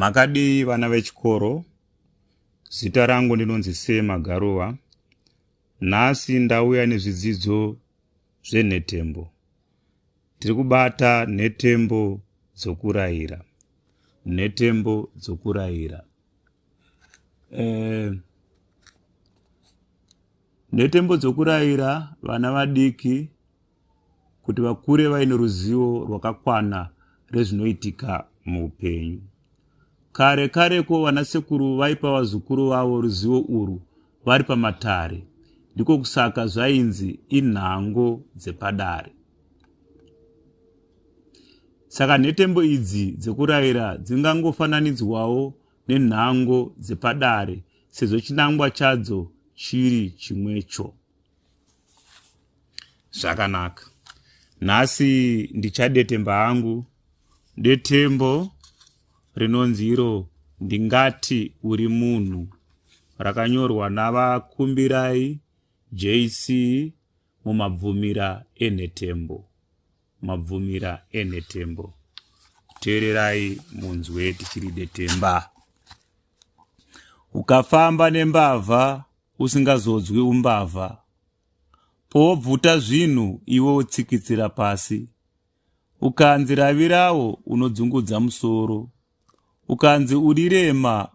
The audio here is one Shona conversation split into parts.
Makadii vana vechikoro, zita rangu ndinonzi Sema Garuwa. Nhasi ndauya nezvidzidzo zvenhetembo. Tiri kubata nhetembo dzokurayira. Nhetembo dzokurayira. Nhetembo dzokurayira vana vadiki kuti vakure vaine ruzivo rwakakwana rezvinoitika muupenyu. Kare kareko vanasekuru vaipa vazukuru vavo ruzivo urwu vari pamatare. Ndiko kusaka zvainzi inhango dzepadare. Saka nhetembo idzi dzekurayira dzingangofananidzwawo nenhango dzepadare sezvo chinangwa chadzo chiri chimwecho. Zvakanaka. Nhasi ndichadetemba hangu. Detembo rinonzi iro ndingati uri munhu, rakanyorwa navakumbirai JC mumabvumira enhetembo. Mabvumira enhetembo. Teererai munzwe tichiri detemba. Ukafamba nembavha usingazodzwi umbavha, pobvuta zvinhu iwe utsikitsira pasi. Ukanzi ravirawo unodzungudza musoro. Ukanzi urirema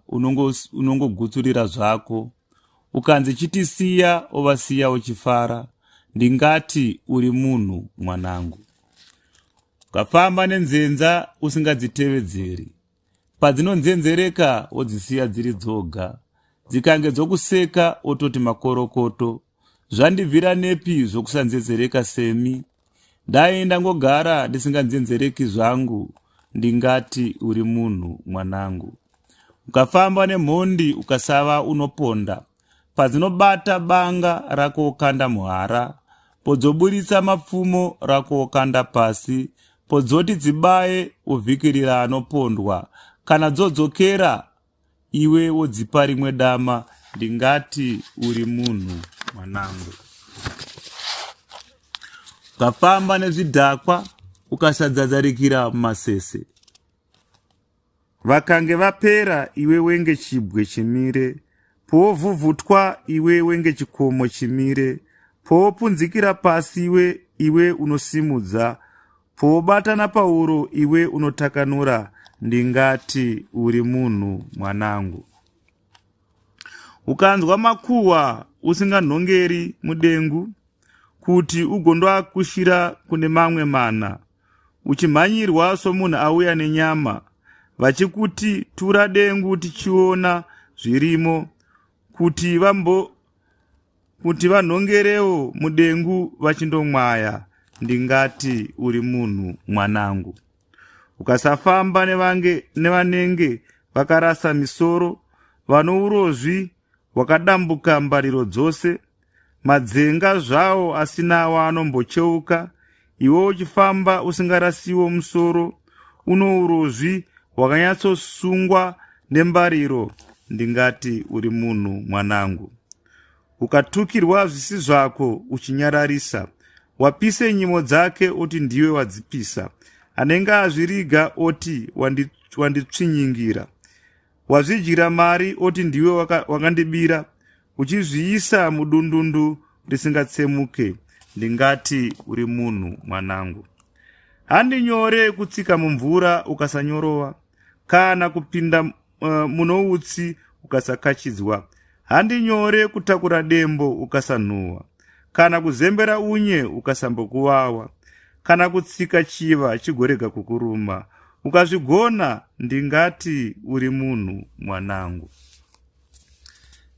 unongogutsurira zvako. Ukanzi chitisiya ovasiya uchifara. Ndingati uri munhu mwanangu. Ukafamba nenzenza usingadzitevedzeri. Padzinonzenzereka wodzisiya dziri dzoga. Dzikange dzokuseka ototi makorokoto. Zvandibvira nepi zvokusanzenzereka semi? Ndaenda ngogara ndisinganzenzereki zvangu. Ndingati uri munhu mwanangu. Ukafamba nemhondi ukasava unoponda. Padzinobata banga rako okanda muhara. Podzoburitsa mapfumo rako okanda pasi. Podzoti dzibaye uvhikirira anopondwa. Kana dzodzokera iwe wodzipa rimwe dama. Ndingati uri munhu mwanangu. Ukafamba nezvidhakwa ukasadzadzarikira mumasese. Vakange vapera iwe wenge chibwe chimire. Povhuvhutwa iwe wenge chikomo chimire. Popunzikira pasi iwe unosimudza. Pobatana pauro iwe unotakanura. Ndingati uri munhu mwanangu. Ukanzwa makuhwa usinganhongeri mudengu, kuti ugondoakushira kune mamwe mana. Uchimhanyirwa somunhu auya nenyama. Vachikuti tura dengu tichiona zvirimo. Kuti vanhongerewo mudengu vachindomwaya. Ndingati uri munhu mwanangu. Ukasafamba nevanenge vakarasa misoro, vano urozvi hwakadambuka mbariro dzose, madzenga zvawo asina waanombocheuka, iwe uchifamba usingarasiwo musoro, uno urozvi hwakanyatsosungwa nembariro. Ndingati uri munhu mwanangu. Ukatukirwa zvisi zvako uchinyararisa, wapise nyimo dzake oti ndiwe wadzipisa. Anenge azviriga oti wanditsvinyingira. Wazvidyira mari oti ndiwe wakandibira. Uchizviisa mudundundu risingatsemuke. Ndingati uri munhu mwanangu. Handinyore kutsika mumvura ukasanyorowa, kana kupinda munoutsi ukasakachidzwa. Handinyore kutakura dembo ukasanhuhwa, kana kuzembera unye ukasambokuwawa, kana kutsika chiva chigorega kukuruma. Ukazvigona, ndingati uri munhu mwanangu.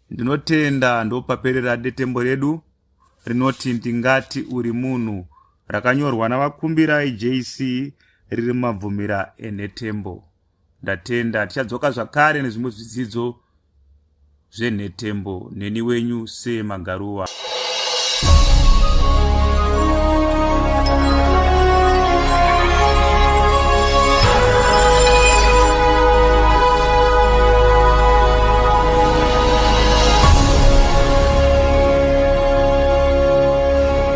Ndinotenda ndopaperera detembo redu rinoti ndingati uri munhu, rakanyorwa navakumbirai JC, riri mabvumira enhetembo. Ndatenda tichadzoka zvakare nezvimwe zvidzidzo zvenhetembo. Neni wenyu Sema Garuwa.